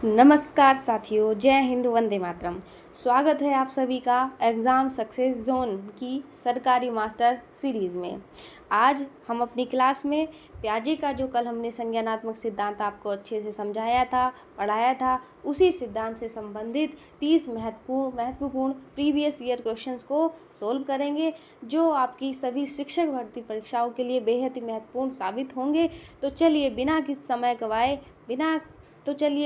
नमस्कार साथियों, जय हिंद, वंदे मातरम। स्वागत है आप सभी का एग्ज़ाम सक्सेस जोन की सरकारी मास्टर सीरीज़ में। आज हम अपनी क्लास में प्याजे का जो कल हमने संज्ञानात्मक सिद्धांत आपको अच्छे से समझाया था, पढ़ाया था, उसी सिद्धांत से संबंधित 30 महत्वपूर्ण प्रीवियस ईयर क्वेश्चंस को सोल्व करेंगे, जो आपकी सभी शिक्षक भर्ती परीक्षाओं के लिए बेहद ही महत्वपूर्ण साबित होंगे। तो चलिए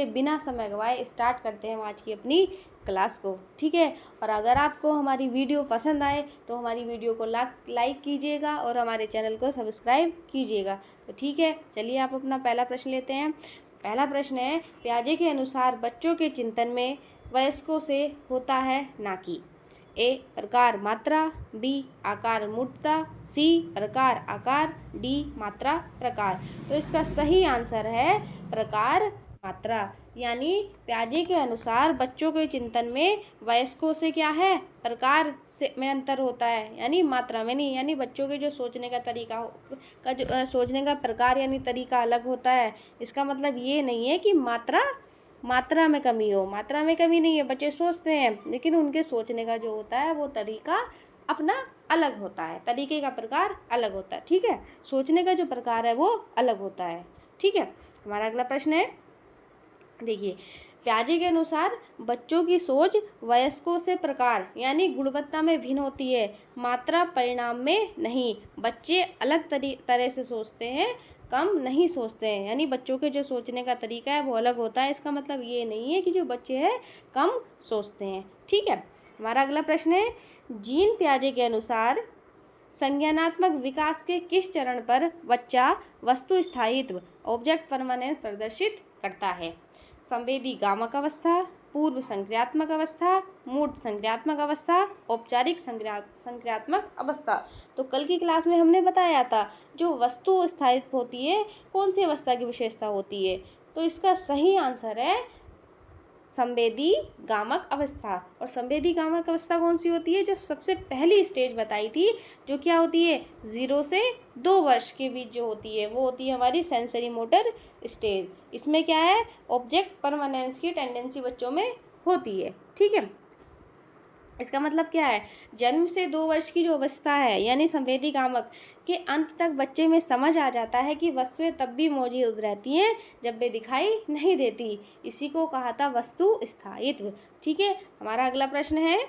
बिना समय गवाए स्टार्ट करते हैं आज की अपनी क्लास को, ठीक है। और अगर आपको हमारी वीडियो पसंद आए तो हमारी वीडियो को लाइक कीजिएगा और हमारे चैनल को सब्सक्राइब कीजिएगा। तो ठीक है, चलिए आप अपना पहला प्रश्न लेते हैं। पहला प्रश्न है, प्याजे के अनुसार बच्चों के चिंतन में वयस्कों से होता है ना कि ए प्रकार मात्रा, बी आकार मूर्तता, सी प्रकार आकार, डी मात्रा प्रकार। तो इसका सही आंसर है प्रकार मात्रा। यानी प्याजे के अनुसार बच्चों के चिंतन में वयस्कों से क्या है, प्रकार से में अंतर होता है, यानी मात्रा में नहीं। यानी बच्चों के जो सोचने का तरीका सोचने का प्रकार यानी तरीका अलग होता है। इसका मतलब ये नहीं है कि मात्रा में कमी हो। मात्रा में कमी नहीं है, बच्चे सोचते हैं, लेकिन उनके सोचने का जो होता है वो तरीका अपना अलग होता है, तरीके का प्रकार अलग होता है, ठीक है। सोचने का जो प्रकार है वो अलग होता है, ठीक है। हमारा अगला प्रश्न है, देखिए, प्याजे के अनुसार बच्चों की सोच वयस्कों से प्रकार यानी गुणवत्ता में भिन्न होती है, मात्रा परिणाम में नहीं। बच्चे अलग तरह से सोचते हैं, कम नहीं सोचते हैं। यानी बच्चों के जो सोचने का तरीका है वो अलग होता है। इसका मतलब ये नहीं है कि जो बच्चे हैं कम सोचते हैं, ठीक है। हमारा अगला प्रश्न है, जीन प्याजे के अनुसार संज्ञानात्मक विकास के किस चरण पर बच्चा वस्तु स्थायित्व ऑब्जेक्ट परमानेंस प्रदर्शित करता है? संवेदी गामक अवस्था, पूर्व संक्रियात्मक अवस्था, मूर्त संक्रियात्मक अवस्था, औपचारिक संक्रियात्मक अवस्था। तो कल की क्लास में हमने बताया था जो वस्तु स्थायित्व होती है कौन सी अवस्था की विशेषता होती है। तो इसका सही आंसर है संवेदी गामक अवस्था। और संवेदी गामक अवस्था कौन सी होती है? जो सबसे पहली स्टेज बताई थी, जो क्या होती है 0 से 2 वर्ष के बीच जो होती है वो होती है हमारी सेंसरी मोटर स्टेज। इसमें क्या है, ऑब्जेक्ट परमानेंस की टेंडेंसी बच्चों में होती है, ठीक है। इसका मतलब क्या है, जन्म से 2 वर्ष की जो अवस्था है यानी संवेदी गामक के अंत तक बच्चे में समझ आ जाता है कि वस्तुएं तब भी मौजूद रहती हैं जब वे दिखाई नहीं देती। इसी को कहा था वस्तु स्थायित्व, ठीक है। हमारा अगला प्रश्न है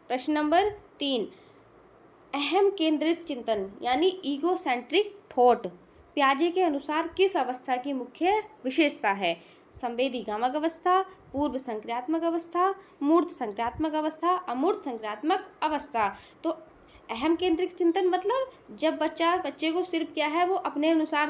प्रश्न नंबर 3, अहम केंद्रित चिंतन यानी ईगो सेंट्रिक थॉट प्याजे के अनुसार किस अवस्था की मुख्य विशेषता है? संवेदी गामक अवस्था, पूर्व संक्रियात्मक अवस्था, मूर्त संक्रियात्मक अवस्था, अमूर्त संक्रियात्मक अवस्था। तो अहम केंद्रित चिंतन मतलब जब बच्चे को सिर्फ क्या है, वो अपने ही अनुसार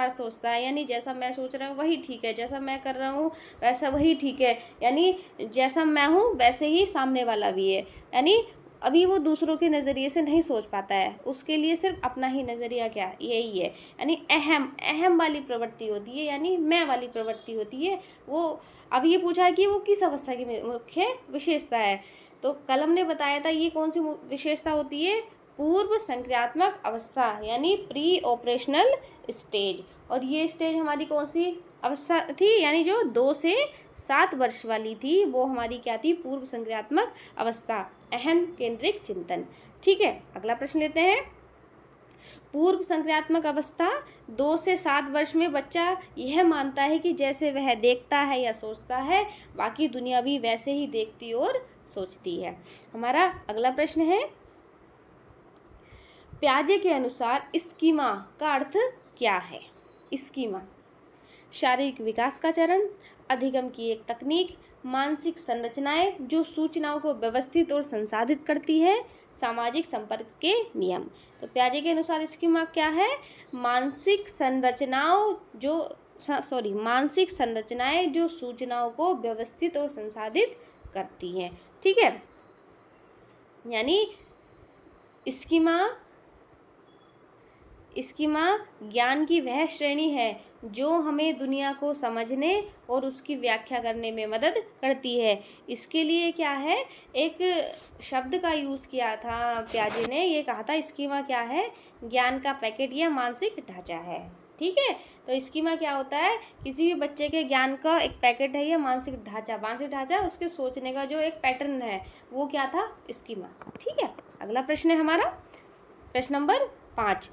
सोचता है। यानी जैसा मैं सोच रहा हूँ वही ठीक है, जैसा मैं कर रहा हूँ वैसा वही ठीक है। यानी जैसा मैं हूँ वैसे ही सामने वाला भी है। यानी अभी वो दूसरों के नज़रिए से नहीं सोच पाता है, उसके लिए सिर्फ अपना ही नज़रिया क्या यही है। यानी अहम वाली प्रवृत्ति होती है, यानी मैं वाली प्रवृत्ति होती है वो। अब ये पूछा है कि वो किस अवस्था की मुख्य विशेषता है, तो कल हमने बताया था ये कौन सी विशेषता होती है, पूर्व संक्रियात्मक अवस्था यानी प्री ऑपरेशनल स्टेज। और ये स्टेज हमारी कौन सी अवस्था थी, यानी जो 2 से 7 वर्ष वाली थी वो हमारी क्या थी, पूर्व संक्रियात्मक अवस्था, अहम केंद्रित चिंतन, ठीक है। अगला प्रश्न लेते हैं, पूर्व संक्रियात्मक अवस्था 2 से 7 वर्ष में बच्चा यह मानता है कि जैसे वह देखता है या सोचता है बाकी दुनिया भी वैसे ही देखती और सोचती है। हमारा अगला प्रश्न है, प्याजे के अनुसार स्कीमा का अर्थ क्या है? स्कीमा शारीरिक विकास का चरण, अधिगम की एक तकनीक, मानसिक संरचनाएं जो सूचनाओं को व्यवस्थित और संसाधित करती है, सामाजिक संपर्क के नियम। तो प्याजे के अनुसार स्कीमा क्या है, मानसिक संरचनाएं जो सूचनाओं को व्यवस्थित और संसाधित करती हैं, ठीक है। यानी स्कीमा ज्ञान की वह श्रेणी है जो हमें दुनिया को समझने और उसकी व्याख्या करने में मदद करती है। इसके लिए क्या है, एक शब्द का यूज़ किया था प्याजे ने, ये कहा था स्कीमा क्या है, ज्ञान का पैकेट या मानसिक ढांचा है, ठीक है। तो स्कीमा क्या होता है, किसी भी बच्चे के ज्ञान का एक पैकेट है, या मानसिक ढांचा उसके सोचने का जो एक पैटर्न है, वो क्या था, स्कीमा। ठीक है। अगला प्रश्न है हमारा प्रश्न नंबर 5।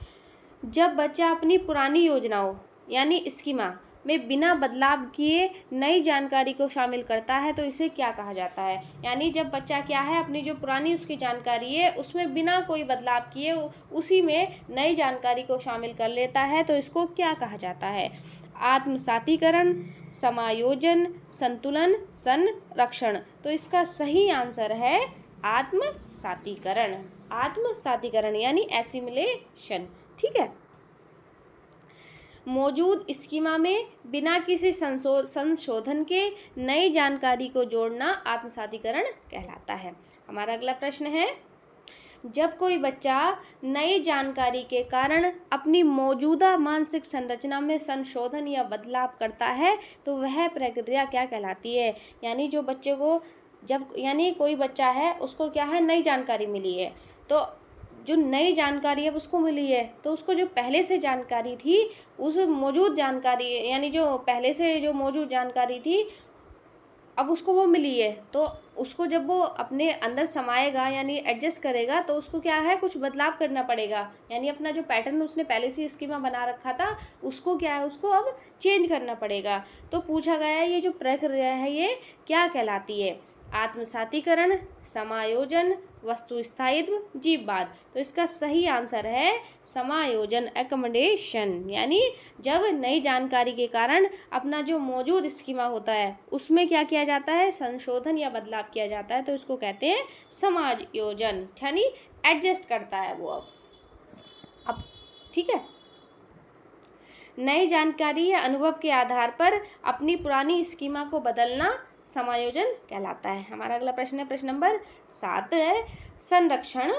जब बच्चा अपनी पुरानी योजनाओं यानी स्कीमा में बिना बदलाव किए नई जानकारी को शामिल करता है तो इसे क्या कहा जाता है। यानी जब बच्चा क्या है, अपनी जो पुरानी उसकी जानकारी है उसमें बिना कोई बदलाव किए उसी में नई जानकारी को शामिल कर लेता है तो इसको क्या कहा जाता है। आत्मसातीकरण, समायोजन, संतुलन, संरक्षण। तो इसका सही आंसर है आत्मसातीकरण। आत्मसातीकरण यानी एसिमिलेशन। ठीक है। मौजूद स्कीमा में बिना किसी संशोधन के नई जानकारी को जोड़ना आत्मसातीकरण कहलाता है। हमारा अगला प्रश्न है, जब कोई बच्चा नई जानकारी के कारण अपनी मौजूदा मानसिक संरचना में संशोधन या बदलाव करता है तो वह प्रक्रिया क्या कहलाती है। यानी जो बच्चे को यानी कोई बच्चा है, उसको क्या है, नई जानकारी मिली है, तो जो नई जानकारी है उसको मिली है, तो उसको जो पहले से जानकारी थी, उस मौजूद जानकारी यानी जो पहले से जो मौजूद जानकारी थी, अब उसको वो मिली है, तो उसको जब वो अपने अंदर समाएगा यानी एडजस्ट करेगा तो उसको क्या है, कुछ बदलाव करना पड़ेगा। यानी अपना जो पैटर्न उसने पहले से स्कीमा बना रखा था उसको क्या है, उसको अब चेंज करना पड़ेगा। तो पूछा गया है ये जो प्रक्रिया है ये क्या कहलाती है। आत्मसातीकरण, समायोजन, वस्तु स्थायित्व, जीववाद। तो इसका सही आंसर है समायोजन, एकोमोडेशन। यानी जब नई जानकारी के कारण अपना जो मौजूद स्कीमा होता है उसमें क्या किया जाता है, संशोधन या बदलाव किया जाता है, तो इसको कहते हैं समायोजन। यानी एडजस्ट करता है वो अब। ठीक है। नई जानकारी या अनुभव के आधार पर अपनी पुरानी स्कीमा को बदलना समायोजन कहलाता है। हमारा अगला प्रश्न है प्रश्न नंबर 7 है, संरक्षण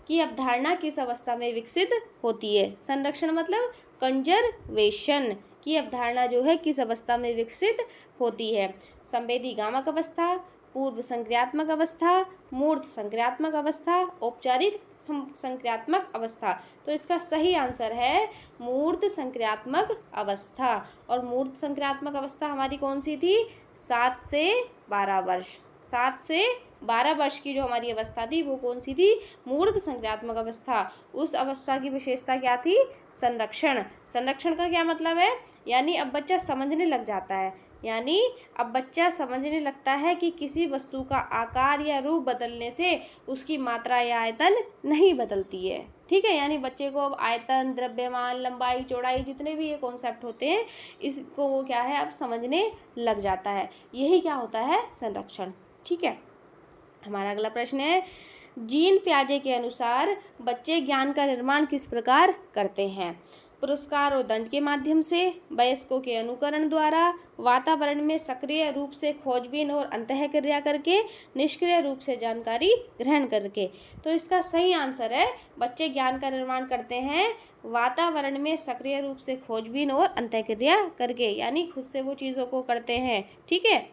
की अवधारणा किस अवस्था में विकसित होती है। संरक्षण मतलब कंजर्वेशन की अवधारणा जो है किस अवस्था में विकसित होती है। संवेदीगामक अवस्था, पूर्व संक्रियात्मक अवस्था, मूर्त संक्रियात्मक अवस्था, औपचारिक संक्रियात्मक अवस्था। तो इसका सही आंसर है मूर्त संक्रियात्मक अवस्था। और मूर्त संक्रियात्मक अवस्था हमारी कौन सी थी, 7 से 12 वर्ष। 7 से 12 वर्ष की जो हमारी अवस्था थी वो कौन सी थी, मूर्त संक्रियात्मक अवस्था। उस अवस्था की विशेषता क्या थी, संरक्षण। संरक्षण का क्या मतलब है, यानी अब बच्चा समझने लग जाता है, यानी अब बच्चा समझने लगता है कि किसी वस्तु का आकार या रूप बदलने से उसकी मात्रा या आयतन नहीं बदलती है। ठीक है। यानी बच्चे को अब आयतन, द्रव्यमान, लंबाई, चौड़ाई, जितने भी ये कॉन्सेप्ट होते हैं इसको वो क्या है, अब समझने लग जाता है। यही क्या होता है, संरक्षण। ठीक है। हमारा अगला प्रश्न है, जीन पियाजे के अनुसार बच्चे ज्ञान का निर्माण किस प्रकार करते हैं। पुरस्कार और दंड के माध्यम से, वयस्कों के अनुकरण द्वारा, वातावरण में सक्रिय रूप से खोजबीन और अंतःक्रिया करके, निष्क्रिय रूप से जानकारी ग्रहण करके। तो इसका सही आंसर है बच्चे ज्ञान का निर्माण करते हैं वातावरण में सक्रिय रूप से खोजबीन और अंतःक्रिया करके, यानी खुद से वो चीज़ों को करते हैं। ठीक है।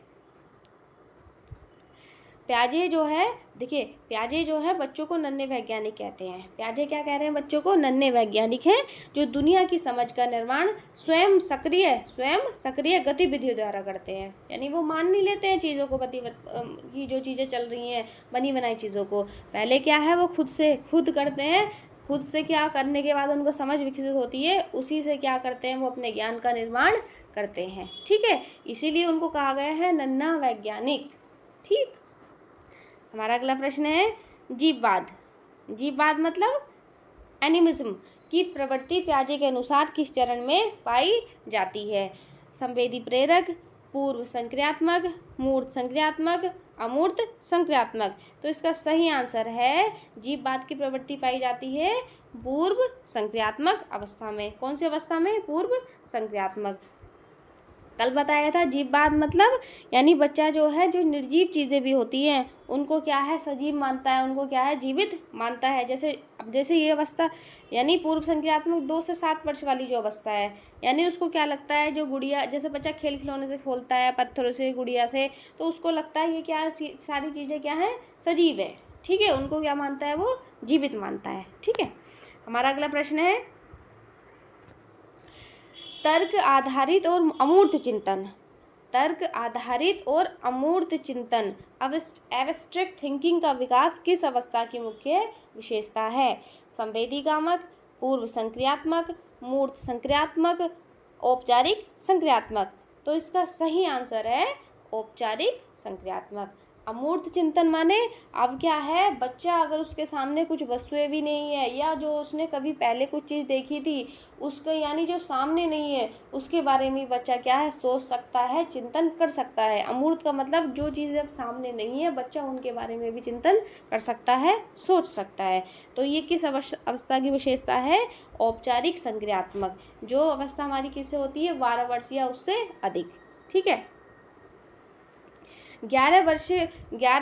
पियाजे जो है, देखिए पियाजे जो है बच्चों को नन्हे वैज्ञानिक कहते हैं। पियाजे क्या कह रहे हैं, बच्चों को नन्हे वैज्ञानिक हैं जो दुनिया की समझ का निर्माण स्वयं सक्रिय गतिविधियों द्वारा करते हैं। यानी वो मान नहीं लेते हैं चीज़ों को, की जो चीज़ें चल रही हैं बनी बनाई चीज़ों को, पहले क्या है वो खुद करते हैं। खुद से क्या करने के बाद उनको समझ विकसित होती है, उसी से क्या करते हैं वो अपने ज्ञान का निर्माण करते हैं। ठीक है। इसीलिए उनको कहा गया है नन्हा वैज्ञानिक। ठीक। हमारा अगला प्रश्न है, जीववाद। जीववाद मतलब एनिमिज्म की प्रवृत्ति पियाजे के अनुसार किस चरण में पाई जाती है। संवेदी प्रेरक, पूर्व संक्रियात्मक, मूर्त संक्रियात्मक, अमूर्त संक्रियात्मक। तो इसका सही आंसर है जीववाद की प्रवृत्ति पाई जाती है पूर्व संक्रियात्मक अवस्था में। कौन सी अवस्था में, पूर्व संक्रियात्मक। कल बताया था जीववाद मतलब यानी बच्चा जो है जो निर्जीव चीज़ें भी होती हैं उनको क्या है, सजीव मानता है, उनको क्या है, जीवित मानता है। जैसे ये अवस्था यानी पूर्व संक्रियात्मक 2 से 7 वर्ष वाली जो अवस्था है, यानी उसको क्या लगता है, जो गुड़िया जैसे बच्चा खेल खिलौने से खोलता है, पत्थरों से, गुड़िया से, तो उसको लगता है ये क्या सारी चीज़ें क्या है, सजीव है। ठीक है। उनको क्या मानता है, वो जीवित मानता है। ठीक है। हमारा अगला प्रश्न है, तर्क आधारित और अमूर्त चिंतन, तर्क आधारित और अमूर्त चिंतन, एब्स्ट्रैक्ट थिंकिंग का विकास किस अवस्था की मुख्य विशेषता है? संवेदीगामक, पूर्व संक्रियात्मक, मूर्त संक्रियात्मक, औपचारिक संक्रियात्मक। तो इसका सही आंसर है औपचारिक संक्रियात्मक। अमूर्त चिंतन माने अब क्या है, बच्चा अगर उसके सामने कुछ वस्तुएं भी नहीं है या जो उसने कभी पहले कुछ चीज़ देखी थी उसके यानी जो सामने नहीं है उसके बारे में बच्चा क्या है, सोच सकता है, चिंतन कर सकता है। अमूर्त का मतलब जो चीज़ अब सामने नहीं है बच्चा उनके बारे में भी चिंतन कर सकता है, सोच सकता है। तो ये किस अवस्था की विशेषता है? औपचारिक संक्रियात्मक। जो अवस्था हमारी किससे होती है? 12 वर्ष या उससे अधिक। ठीक है। 11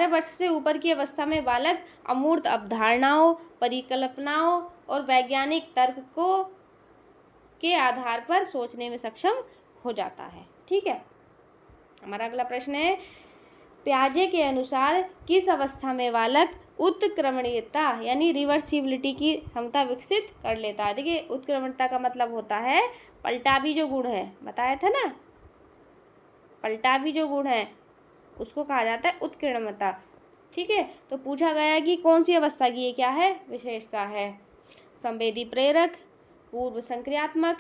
वर्ष से ऊपर की अवस्था में बालक अमूर्त अवधारणाओं, परिकल्पनाओं और वैज्ञानिक तर्क के आधार पर सोचने में सक्षम हो जाता है। ठीक है। हमारा अगला प्रश्न है, पियाजे के अनुसार किस अवस्था में बालक उत्क्रमणीयता यानी रिवर्सिबिलिटी की क्षमता विकसित कर लेता है? देखिए, उत्क्रमणीयता का मतलब होता है पलटावी जो गुण है, बताया था ना, पलटावी जो गुण है उसको कहा जाता है उत्कीर्णमता। ठीक है। तो पूछा गया है कि कौन सी अवस्था की ये क्या है? विशेषता है। संवेदी प्रेरक, पूर्व संक्रियात्मक,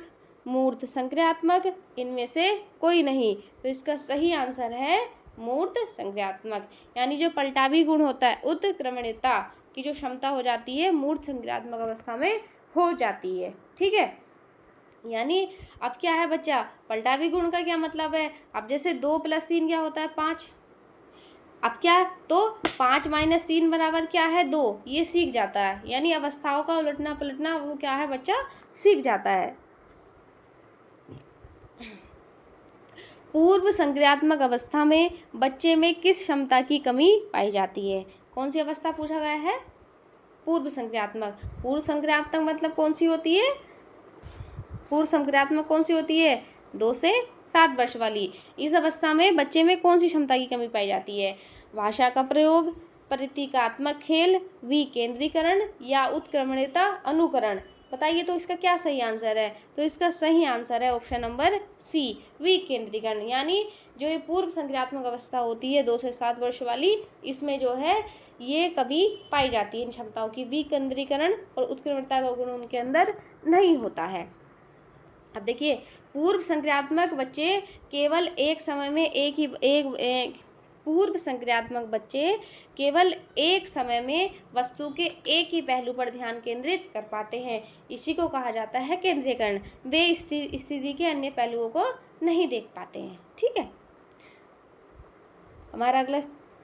मूर्त संक्रियात्मक, इनमें से कोई नहीं। तो इसका सही आंसर है मूर्त संक्रियात्मक। यानी जो पलटावी गुण होता है, उत्क्रमणीयता की जो क्षमता हो जाती है मूर्त संक्रियात्मक अवस्था में हो जाती है। ठीक है। यानी अब क्या है बच्चा, पलटावी गुण का क्या मतलब है? अब जैसे 2 + 3 क्या होता है? 5। अब क्या, तो 5 - 3 बराबर क्या है? 2। ये सीख जाता है, यानी अवस्थाओं का उलटना पलटना वो क्या है, बच्चा सीख जाता है। पूर्व संक्रियात्मक अवस्था में बच्चे में किस क्षमता की कमी पाई जाती है? कौन सी अवस्था पूछा गया है? पूर्व संक्रियात्मक। पूर्व संक्रियात्मक मतलब कौन सी होती है? पूर्व संक्रियात्मक कौन सी होती है? 2 से 7 वर्ष वाली। इस अवस्था में बच्चे में कौन सी क्षमता की कमी पाई जाती है? भाषा का प्रयोग, प्रतीकात्मक खेल, विकेंद्रीकरण या उत्क्रमणीयता अनुकरण। बताइए तो इसका क्या सही आंसर है? तो इसका सही आंसर है ऑप्शन नंबर सी, विकेंद्रीकरण। यानी जो ये पूर्व संक्रियात्मक अवस्था होती है 2 से 7 वर्ष वाली, इसमें जो है ये कभी पाई जाती है इन क्षमताओं की। विकेंद्रीकरण और उत्क्रमणीयता का गुण उनके अंदर नहीं होता है। अब देखिए, पूर्व संक्रियात्मक बच्चे केवल एक समय में पूर्व संक्रियात्मक बच्चे केवल एक समय में वस्तु के एक ही पहलू पर ध्यान केंद्रित कर पाते हैं। इसी को कहा जाता है केंद्रीकरण। वे स्थिति के अन्य पहलुओं को नहीं देख पाते हैं। ठीक है। हमारा अगला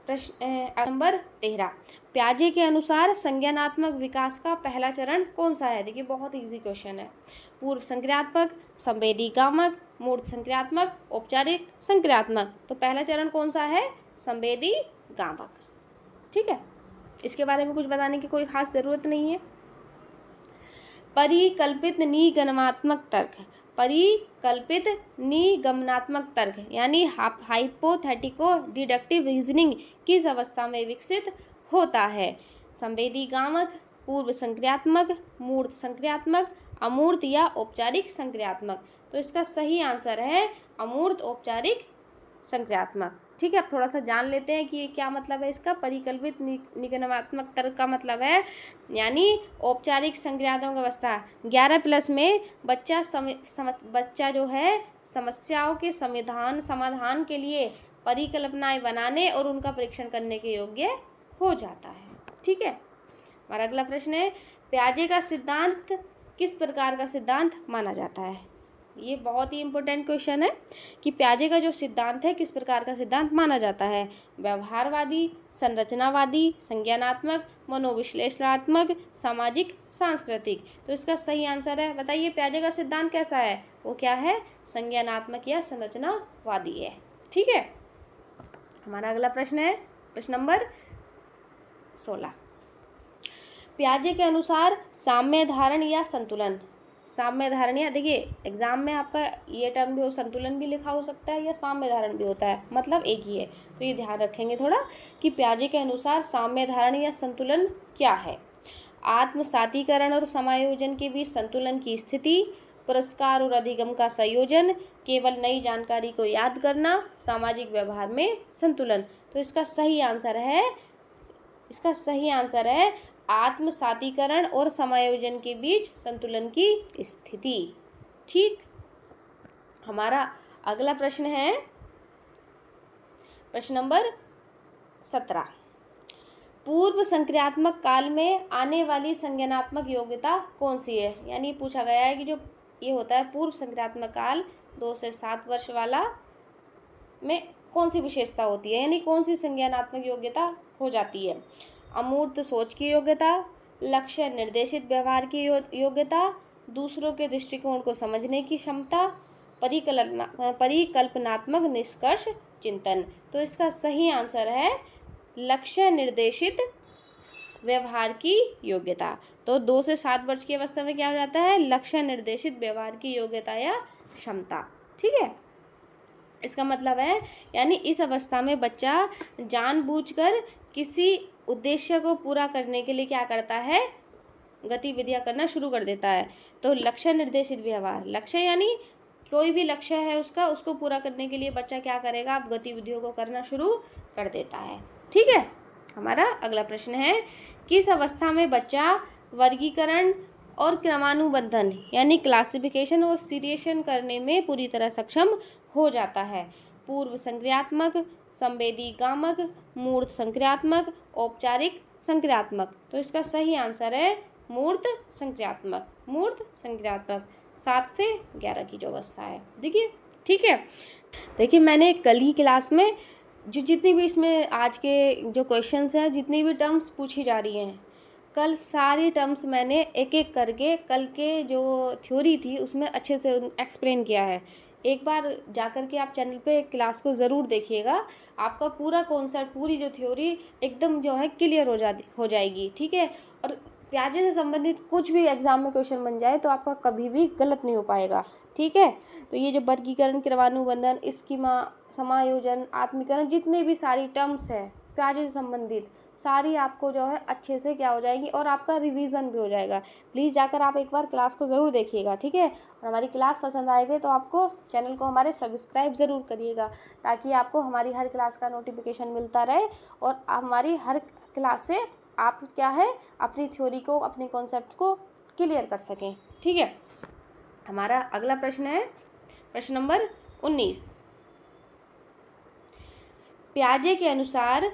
प्रश्न नंबर 13, पियाजे के अनुसार संज्ञानात्मक विकास का पहला चरण कौन सा है? देखिए, बहुत इजी क्वेश्चन है। पूर्व संक्रियात्मक, संवेदीगामक, मूर्त संक्रियात्मक, औपचारिक संक्रियात्मक। तो पहला चरण कौन सा है? संवेदीगामक। ठीक है। इसके बारे में कुछ बताने की कोई खास जरूरत नहीं है। परिकल्पित निगमनात्मक तर्क, परिकल्पित निगमनात्मक तर्क यानी हाइपोथेटिको डिडक्टिव रीजनिंग किस अवस्था में विकसित होता है? संवेदीगामक, पूर्व संक्रियात्मक, मूर्त संक्रियात्मक, अमूर्त या औपचारिक संक्रियात्मक। तो इसका सही आंसर है अमूर्त औपचारिक संक्रियात्मक। ठीक है। अब थोड़ा सा जान लेते हैं कि ये क्या मतलब है इसका। परिकल्पित निगमनात्मक तर्क का मतलब है यानी औपचारिक संक्रियात्मक अवस्था 11+ में बच्चा जो है समस्याओं के समाधान के लिए परिकल्पनाएं बनाने और उनका परीक्षण करने के योग्य हो जाता है। ठीक है। हमारा अगला प्रश्न है, पियाजे का सिद्धांत किस प्रकार का सिद्धांत माना जाता है? ये बहुत ही इम्पोर्टेंट क्वेश्चन है कि पियाजे का जो सिद्धांत है किस प्रकार का सिद्धांत माना जाता है? व्यवहारवादी, संरचनावादी, संज्ञानात्मक, मनोविश्लेषणात्मक, सामाजिक, सांस्कृतिक। तो इसका सही आंसर है, बताइए पियाजे का सिद्धांत कैसा है? वो क्या है? संज्ञानात्मक या संरचनावादी है। ठीक है। हमारा अगला प्रश्न है प्रश्न नंबर 16, पियाजे के अनुसार साम्य धारण या संतुलन। साम्य धारण, या देखिए एग्जाम में आपका ये टर्म भी संतुलन भी लिखा हो सकता है या साम्य धारण भी होता है, मतलब एक ही है। तो ये ध्यान रखेंगे थोड़ा कि पियाजे के अनुसार साम्य धारण या संतुलन क्या है? आत्मसातीकरण और समायोजन के बीच संतुलन की स्थिति, पुरस्कार और अधिगम का संयोजन, केवल नई जानकारी को याद करना, सामाजिक व्यवहार में संतुलन। तो इसका सही आंसर है आत्मसातीकरण और समायोजन के बीच संतुलन की स्थिति। ठीक, हमारा अगला प्रश्न है प्रश्न नंबर 17। पूर्व संक्रियात्मक काल में आने वाली संज्ञानात्मक योग्यता कौन सी है? यानी पूछा गया है कि जो ये होता है पूर्व संक्रियात्मक काल 2 से 7 वर्ष वाला में कौन सी विशेषता होती है, यानी कौन सी संज्ञानात्मक योग्यता हो जाती है? अमूर्त सोच की योग्यता, लक्ष्य निर्देशित व्यवहार की योग्यता, दूसरों के दृष्टिकोण को समझने की क्षमता, परिकल्पनात्मक निष्कर्ष चिंतन। तो इसका सही आंसर है लक्ष्य निर्देशित व्यवहार की योग्यता। तो 2 से 7 वर्ष की अवस्था में क्या हो जाता है? लक्ष्य निर्देशित व्यवहार की योग्यता या क्षमता। ठीक है, इसका मतलब है यानी इस अवस्था में बच्चा जानबूझकर किसी उद्देश्य को पूरा करने के लिए क्या करता है? गतिविधियां करना शुरू कर देता है। तो लक्ष्य निर्देशित व्यवहार, लक्ष्य यानी कोई भी लक्ष्य है उसको पूरा करने के लिए बच्चा क्या करेगा? आप गतिविधियों को करना शुरू कर देता है। ठीक है, हमारा अगला प्रश्न है किस अवस्था में बच्चा वर्गीकरण और क्रमानुबंधन यानी क्लासिफिकेशन और सीरिएशन करने में पूरी तरह सक्षम हो जाता है? पूर्व संक्रियात्मक, संवेदी गामक, मूर्त संक्रियात्मक, औपचारिक संक्रियात्मक। तो इसका सही आंसर है मूर्त संक्रियात्मक। 7 से 11 की जो अवस्था है, देखिए। ठीक है, देखिए मैंने कल ही क्लास में जो जितनी भी इसमें आज के जो क्वेश्चंस हैं, जितनी भी टर्म्स पूछी जा रही हैं, कल सारी टर्म्स मैंने एक एक करके कल के जो थ्योरी थी उसमें अच्छे से एक्सप्लेन किया है। एक बार जाकर के आप चैनल पे क्लास को ज़रूर देखिएगा, आपका पूरा कॉन्सेप्ट, पूरी जो थ्योरी एकदम जो है क्लियर हो जाएगी। ठीक है, और प्याजे से संबंधित कुछ भी एग्जाम में क्वेश्चन बन जाए तो आपका कभी भी गलत नहीं हो पाएगा। ठीक है, तो ये जो वर्गीकरण, क्रमानुबंधन, स्कीमा, समायोजन, आत्मीकरण, जितने भी सारी टर्म्स हैं प्याजे से संबंधित, सारी आपको जो है अच्छे से क्या हो जाएगी और आपका रिवीजन भी हो जाएगा। प्लीज़ जाकर आप एक बार क्लास को ज़रूर देखिएगा। ठीक है, और हमारी क्लास पसंद आएगी तो आपको चैनल को हमारे सब्सक्राइब ज़रूर करिएगा, ताकि आपको हमारी हर क्लास का नोटिफिकेशन मिलता रहे और हमारी हर क्लास से आप क्या है अपनी थ्योरी को, अपने कॉन्सेप्ट को क्लियर कर सकें। ठीक है, हमारा अगला प्रश्न है प्रश्न नंबर 19। पियाजे के अनुसार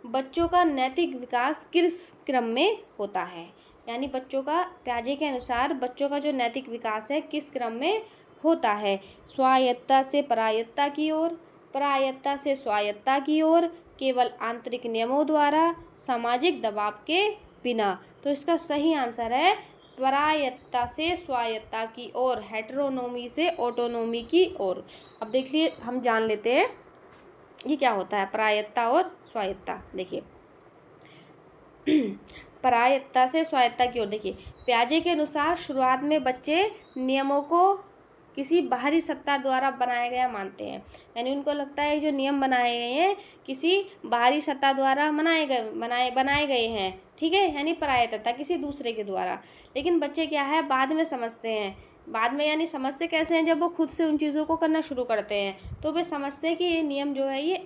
बच्चों का नैतिक विकास किस क्रम में होता है? यानी पियाजे के अनुसार बच्चों का जो नैतिक विकास है किस क्रम में होता है? स्वायत्तता से परायत्तता की ओर, परायत्तता से स्वायत्तता की ओर, केवल आंतरिक नियमों द्वारा, सामाजिक दबाव के बिना। तो इसका सही आंसर है परायत्तता से स्वायत्तता की ओर, हेटेरोनोमी से ऑटोनोमी की ओर। अब देखिए, हम जान लेते हैं ये क्या होता है परायत्तता और स्वायत्तता। देखिए परायत्तता से स्वायत्तता की ओर, देखिए पियाजे के अनुसार शुरुआत में बच्चे नियमों को किसी बाहरी सत्ता द्वारा बनाया गया मानते हैं, यानी उनको लगता है जो नियम बनाए गए हैं किसी बाहरी सत्ता द्वारा बनाए गए हैं। ठीक है, यानी परायत्तता किसी दूसरे के द्वारा। लेकिन बच्चे क्या है बाद में समझते हैं, यानी समझते कैसे हैं? जब वो खुद से उन चीज़ों को करना शुरू करते हैं तो वे समझते हैं कि ये नियम जो है ये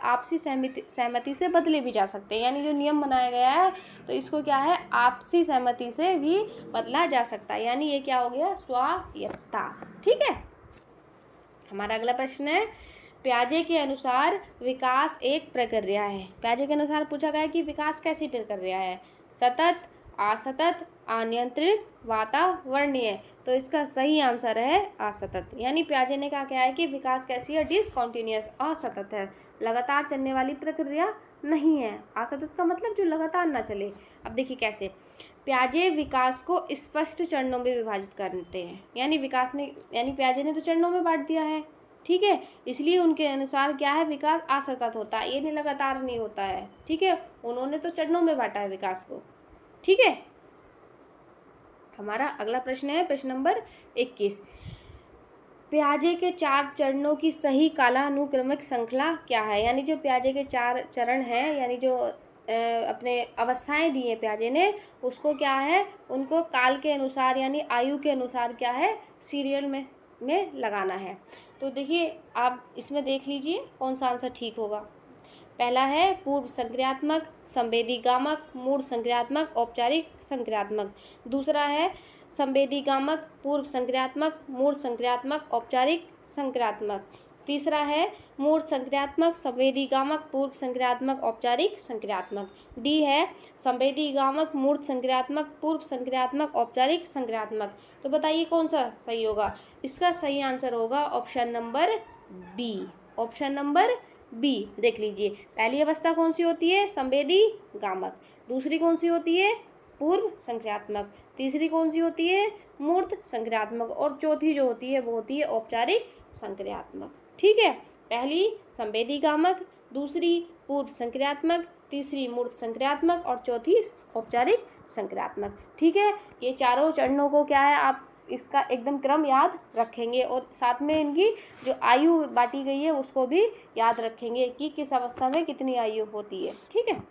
आपसी सहमति से बदले भी जा सकते हैं। यानी जो नियम बनाया गया है तो इसको क्या है आपसी सहमति से भी बदला जा सकता है, यानी ये क्या हो गया स्वायत्तता। ठीक है, हमारा अगला प्रश्न है पियाजे के अनुसार विकास एक प्रक्रिया है। पियाजे के अनुसार पूछा गया कि विकास कैसी प्रक्रिया है? सतत, असतत, अनियंत्रित, वातावरणीय। तो इसका सही आंसर है असतत। यानी पियाजे ने कहा क्या है कि विकास कैसी है? डिसकंटिन्यूअस, असतत है, लगातार चलने वाली प्रक्रिया नहीं है। असतत का मतलब जो लगातार ना चले। अब देखिए कैसे पियाजे विकास को स्पष्ट चरणों में विभाजित करते हैं, यानी पियाजे ने तो चरणों में बांट दिया है। ठीक है, इसलिए उनके अनुसार क्या है विकास असतत होता है, ये नहीं लगातार नहीं होता है। ठीक है, उन्होंने तो चरणों में बांटा है विकास को। ठीक है, हमारा अगला प्रश्न है प्रश्न नंबर 21। पियाजे के 4 चरणों की सही कालानुक्रमिक श्रृंखला क्या है? यानी जो पियाजे के 4 चरण हैं, यानी जो अपने अवस्थाएं दी हैं पियाजे ने, उसको क्या है, उनको काल के अनुसार यानी आयु के अनुसार क्या है, सीरियल में लगाना है। तो देखिए आप इसमें देख लीजिए कौन सा आंसर ठीक होगा। पहला है पूर्व संक्रियात्मक, संवेदीगामक, मूढ़ संक्रियात्मक, औपचारिक संक्रियात्मक। दूसरा है संवेदीगामक, पूर्व संक्रियात्मक, मूढ़ संक्रियात्मक, औपचारिक संक्रियात्मक। तीसरा है मूढ़ संक्रियात्मक, संवेदीगामक, पूर्व संक्रियात्मक, औपचारिक संक्रियात्मक। डी है संवेदीगामक, मूढ़ संक्रियात्मक, पूर्व संक्रियात्मक, औपचारिक संक्रियात्मक। तो बताइए कौन सा सही होगा। इसका सही आंसर होगा option number B. Option number B देख लीजिए। पहली अवस्था कौन सी होती है, संवेदीगामक। दूसरी कौन सी होती है, पूर्व संक्रियात्मक। तीसरी कौन सी होती है, मूर्त संक्रियात्मक। और चौथी जो होती है वो होती है औपचारिक संक्रियात्मक। ठीक है, पहली संवेदीगामक, दूसरी पूर्व संक्रियात्मक, तीसरी मूर्त संक्रियात्मक और चौथी औपचारिक संक्रियात्मक। ठीक है, ये चारों चरणों को क्या है, आप इसका एकदम क्रम याद रखेंगे और साथ में इनकी जो आयु बांटी गई है उसको भी याद रखेंगे कि किस अवस्था में कितनी आयु होती है। ठीक है,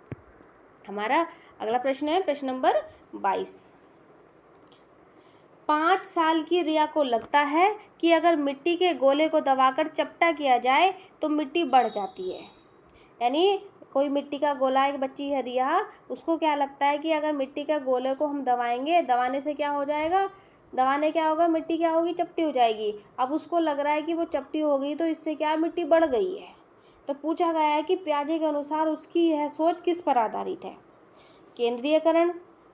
हमारा अगला प्रश्न है प्रश्न नंबर 22। 5 साल की रिया को लगता है कि अगर मिट्टी के गोले को दबाकर चपटा किया जाए तो मिट्टी बढ़ जाती है। यानी कोई मिट्टी का गोला, एक बच्ची है रिया, उसको क्या लगता है कि अगर मिट्टी के गोले को हम दबाएंगे, दबाने से क्या हो जाएगा, दबाने क्या होगा, मिट्टी क्या होगी, चपटी हो जाएगी। अब उसको लग रहा है कि वो चपटी हो गई तो इससे क्या मिट्टी बढ़ गई है। तो पूछा गया है कि पियाजे के अनुसार उसकी यह सोच किस पर आधारित है। केंद्रीयकरण,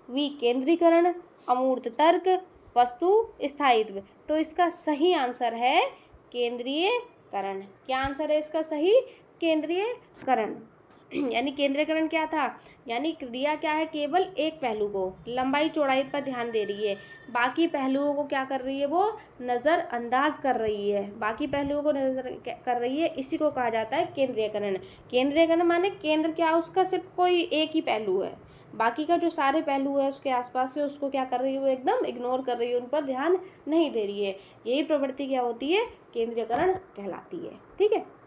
विकेंद्रीकरण, अमूर्त तर्क, वस्तु स्थायित्व। तो इसका सही आंसर है केंद्रीयकरण। क्या आंसर है इसका सही, केंद्रीयकरण। यानी केंद्रीयकरण क्या था, यानी क्रिया क्या है, केवल एक पहलू को, लंबाई चौड़ाई पर ध्यान दे रही है, बाकी पहलुओं को क्या कर रही है, वो नज़रअंदाज कर रही है, बाकी पहलुओं को नजर कर रही है। इसी को कहा जाता है केंद्रीयकरण। केंद्रीयकरण माने केंद्र क्या, उसका सिर्फ कोई एक ही पहलू है, बाकी का जो सारे पहलू है उसके आसपास से उसको क्या कर रही है, वो एकदम इग्नोर कर रही है, उन पर ध्यान नहीं दे रही है। यही प्रवृत्ति क्या होती है, केंद्रीयकरण कहलाती है। ठीक है,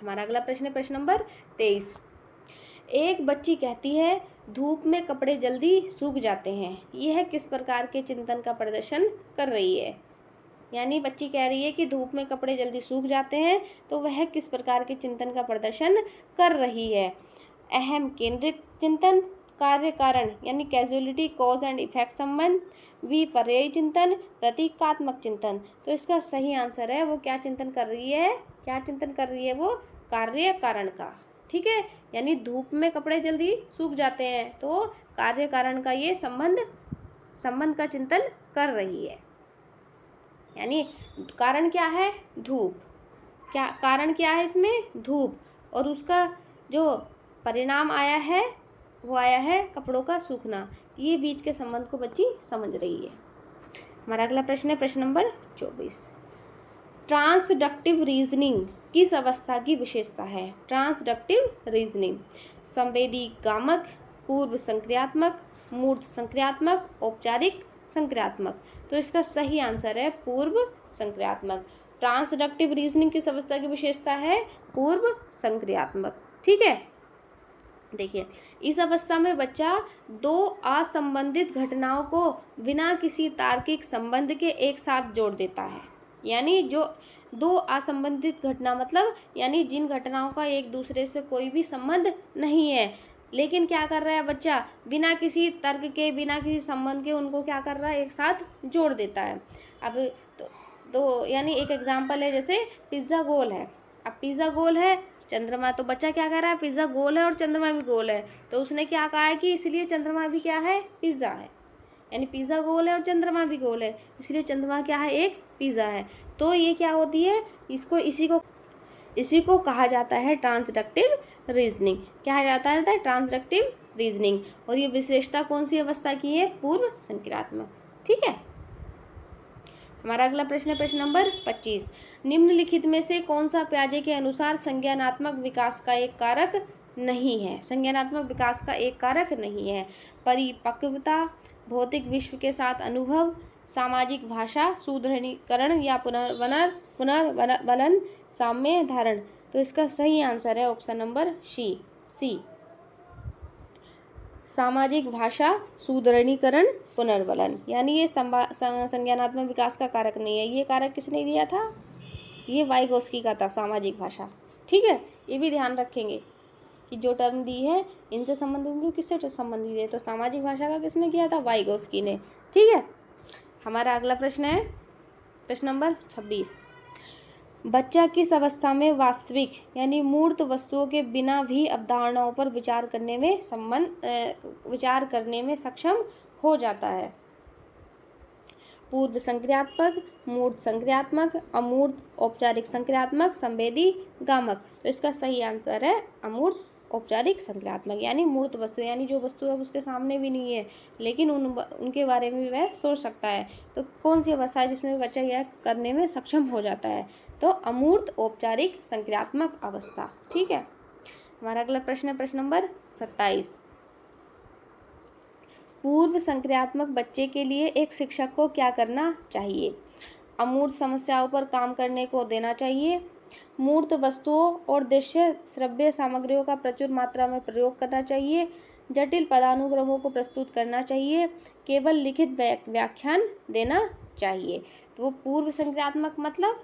हमारा अगला प्रश्न है प्रश्न नंबर 23। एक बच्ची कहती है धूप में कपड़े जल्दी सूख जाते हैं, यह किस प्रकार के चिंतन का प्रदर्शन कर रही है। यानी बच्ची कह रही है कि धूप में कपड़े जल्दी सूख जाते हैं, तो वह किस प्रकार के चिंतन का प्रदर्शन कर रही है। अहम केंद्रित चिंतन, कार्य कारण यानी कैजुअलिटी, कॉज एंड इफेक्ट संबंध, विपर्ययी चिंतन, प्रतीकात्मक चिंतन। तो इसका सही आंसर है वो क्या चिंतन कर रही है, क्या चिंतन कर रही है, वो कार्य कारण का। ठीक है, यानी धूप में कपड़े जल्दी सूख जाते हैं तो कार्य कारण का ये संबंध का चिंतन कर रही है। यानी कारण क्या है, धूप, क्या कारण क्या है इसमें, धूप, और उसका जो परिणाम आया है वो आया है कपड़ों का सूखना। ये बीच के संबंध को बच्ची समझ रही है। हमारा अगला प्रश्न है प्रश्न नंबर 24। ट्रांसडक्टिव रीजनिंग किस अवस्था की विशेषता है। ट्रांसडक्टिव रीजनिंग संवेदीगामक, पूर्व संक्रियात्मक, मूर्त संक्रियात्मक, औपचारिक संक्रियात्मक। तो इसका सही आंसर है पूर्व संक्रियात्मक। ट्रांसडक्टिव रीजनिंग किस अवस्था की विशेषता है, पूर्व संक्रियात्मक। ठीक है, देखिए इस अवस्था में बच्चा दो असंबंधित घटनाओं को बिना किसी तार्किक संबंध के एक साथ जोड़ देता है। यानी जो दो असंबंधित घटना मतलब यानी जिन घटनाओं का एक दूसरे से कोई भी संबंध नहीं है, लेकिन क्या कर रहा है बच्चा, बिना किसी तर्क के, बिना किसी संबंध के उनको क्या कर रहा है, एक साथ जोड़ देता है। अब तो यानी एक एग्जाम्पल है, जैसे पिज्ज़ा गोल है, अब पिज़्ज़ा गोल है, चंद्रमा, तो बच्चा क्या कह रहा है, पिज़्ज़ा गोल है और चंद्रमा भी गोल है, तो उसने क्या कहा है कि इसलिए चंद्रमा भी क्या है, पिज़्ज़ा है। यानी पिज़्ज़ा गोल है और चंद्रमा भी गोल है, इसलिए चंद्रमा क्या है, एक पिज़्ज़ा है। तो ये क्या होती है, इसी को कहा जाता है ट्रांसडक्टिव रीजनिंग। क्या जाता है, ट्रांसडक्टिव रीजनिंग। और ये विशेषता कौन सी अवस्था की है, पूर्व संक्रियात्मक। ठीक है, हमारा अगला प्रश्न है प्रश्न नंबर 25। निम्नलिखित में से कौन सा पियाजे के अनुसार संज्ञानात्मक विकास का एक कारक नहीं है। संज्ञानात्मक विकास का एक कारक नहीं है। परिपक्वता, भौतिक विश्व के साथ अनुभव, सामाजिक भाषा, सुदृढ़ीकरण या पुनर्बलन, साम्य धारण। तो इसका सही आंसर है ऑप्शन नंबर सी। सामाजिक भाषा सुदृढ़ीकरण पुनर्बलन, यानी ये संज्ञानात्मक विकास का कारक नहीं है। ये कारक किसने दिया था? ये वाइगोस्की का था, सामाजिक भाषा। ठीक है, ये भी ध्यान रखेंगे कि जो टर्म दी है इनसे संबंधित नहीं, किससे संबंधित है, तो सामाजिक भाषा का किसने किया था? वाइगोस्की ने। ठीक है, हमारा अगला प्रश्न है प्रश्न नंबर 26। बच्चा किस अवस्था में वास्तविक यानी मूर्त वस्तुओं के बिना भी अवधारणाओं पर विचार करने में सक्षम हो जाता है? पूर्व संक्रियात्मक, मूर्त संक्रियात्मक, अमूर्त औपचारिक संक्रियात्मक, संवेदी गामक। तो इसका सही आंसर है अमूर्त औपचारिक संक्रियात्मक, यानी मूर्त वस्तु, यानी जो वस्तु है उसके सामने भी नहीं है लेकिन उनके बारे में वह सोच सकता है। तो कौन सी अवस्था है जिसमें बच्चा यह करने में सक्षम हो जाता है? तो अमूर्त औपचारिक संक्रियात्मक अवस्था। ठीक है, हमारा अगला प्रश्न है प्रश्न नंबर 27। पूर्व संक्रियात्मक बच्चे के लिए एक शिक्षक को क्या करना चाहिए? अमूर्त समस्याओं पर काम करने को देना चाहिए, मूर्त वस्तुओं और दृश्य श्रव्य सामग्रियों का प्रचुर मात्रा में प्रयोग करना चाहिए, जटिल पदानुक्रमों को प्रस्तुत करना चाहिए, केवल लिखित व्याख्यान देना चाहिए। तो वो पूर्व संक्रियात्मक मतलब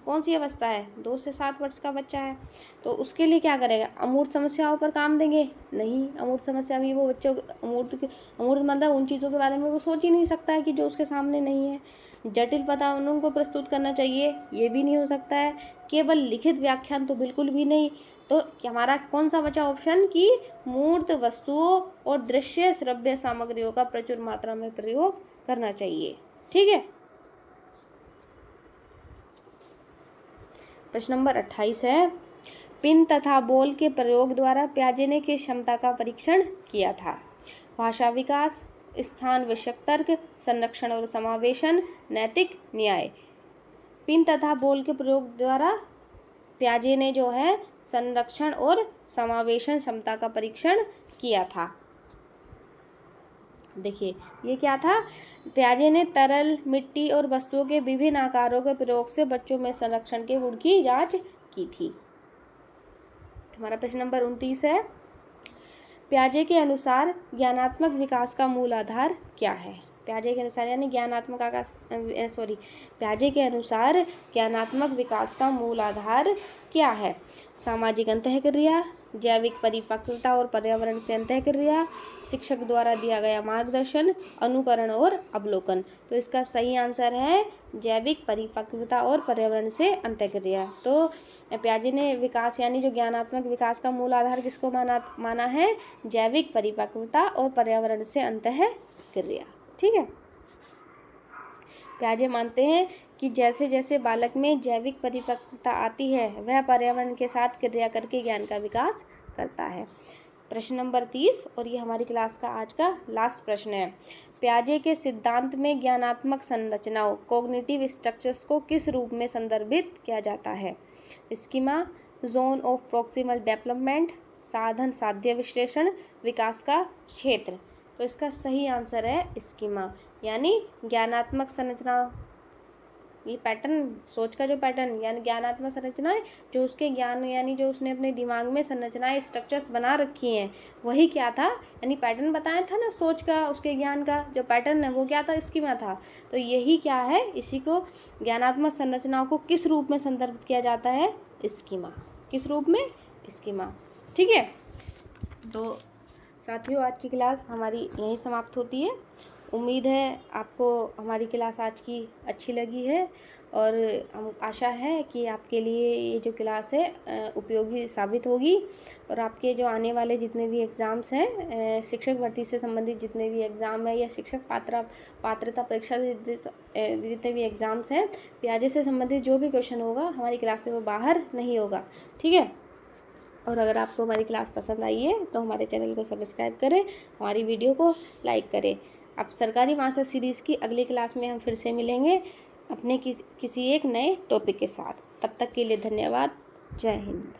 कौन सी अवस्था है? 2 से 7 वर्ष का बच्चा है, तो उसके लिए क्या करेगा? अमूर्त समस्याओं पर काम देंगे? नहीं, अमूर्त समस्या भी वो बच्चों अमूर्त मतलब उन चीज़ों के बारे में वो सोच ही नहीं सकता है कि जो उसके सामने नहीं है। जटिल पदानुक्रम को प्रस्तुत करना चाहिए, ये भी नहीं हो सकता है। केवल लिखित व्याख्यान तो बिल्कुल भी नहीं। तो हमारा कौन सा बचा ऑप्शन कि मूर्त वस्तुओं और दृश्य श्रव्य सामग्रियों का प्रचुर मात्रा में प्रयोग करना चाहिए। ठीक है, प्रश्न नंबर 28 है। पिन तथा बॉल के प्रयोग द्वारा पियाजे ने किस क्षमता का परीक्षण किया था? भाषा विकास, स्थान विषयक तर्क, संरक्षण और समावेशन, नैतिक न्याय। पिन तथा बॉल के प्रयोग द्वारा पियाजे ने जो है संरक्षण और समावेशन क्षमता का परीक्षण किया था। देखिए ये क्या था? पियाजे ने तरल, मिट्टी और वस्तुओं के विभिन्न आकारों के प्रयोग से बच्चों में संरक्षण के गुण की जांच की थी। हमारा प्रश्न नंबर 29 है। पियाजे के अनुसार ज्ञानात्मक विकास का मूल आधार क्या है? पियाजे के अनुसार यानी पियाजे के अनुसार ज्ञानात्मक विकास का मूल आधार क्या है? सामाजिक अंतःक्रिया, जैविक परिपक्वता और पर्यावरण से अंतःक्रिया, शिक्षक द्वारा दिया गया मार्गदर्शन, अनुकरण और अवलोकन। तो इसका सही आंसर है जैविक परिपक्वता और पर्यावरण से अंतःक्रिया। तो पियाजे ने विकास यानी जो ज्ञानात्मक विकास का मूल आधार किसको माना है? जैविक परिपक्वता और पर्यावरण से अंतःक्रिया। ठीक है, पियाजे मानते हैं कि जैसे जैसे बालक में जैविक परिपक्वता आती है वह पर्यावरण के साथ क्रिया करके ज्ञान का विकास करता है। प्रश्न नंबर 30 और ये हमारी क्लास का आज का लास्ट प्रश्न है। पियाजे के सिद्धांत में ज्ञानात्मक संरचनाओं कॉग्निटिव स्ट्रक्चर्स को किस रूप में संदर्भित किया जाता है? Schema, zone of proximal development, साधन साध्य विश्लेषण, विकास का क्षेत्र। तो इसका सही आंसर है स्कीमा, यानी ज्ञानात्मक संरचना। ये पैटर्न, सोच का जो पैटर्न यानी ज्ञानात्मक संरचनाएं, जो उसके ज्ञान यानी जो उसने अपने दिमाग में संरचनाएं स्ट्रक्चर्स बना रखी हैं, वही क्या था? यानी पैटर्न बताया था ना सोच का, उसके ज्ञान का जो पैटर्न है वो क्या था? स्कीमा था। तो यही क्या है? इसी को ज्ञानात्मक संरचनाओं को किस रूप में संदर्भित किया जाता है? स्कीमा। किस रूप में? स्कीमा। ठीक है, तो साथियों आज की क्लास हमारी यहीं समाप्त होती है। उम्मीद है आपको हमारी क्लास आज की अच्छी लगी है और हम आशा है कि आपके लिए ये जो क्लास है उपयोगी साबित होगी और आपके जो आने वाले जितने भी एग्ज़ाम्स हैं, शिक्षक भर्ती से संबंधित जितने भी एग्ज़ाम है या शिक्षक पात्रता परीक्षा जितने भी एग्ज़ाम्स हैं, पियाजे से संबंधित जो भी क्वेश्चन होगा हमारी क्लास से वो बाहर नहीं होगा। ठीक है, और अगर आपको हमारी क्लास पसंद आई है तो हमारे चैनल को सब्सक्राइब करें, हमारी वीडियो को लाइक करें। अब सरकारी मास्टर सीरीज़ की अगली क्लास में हम फिर से मिलेंगे अपने किसी एक नए टॉपिक के साथ। तब तक के लिए धन्यवाद। जय हिंद।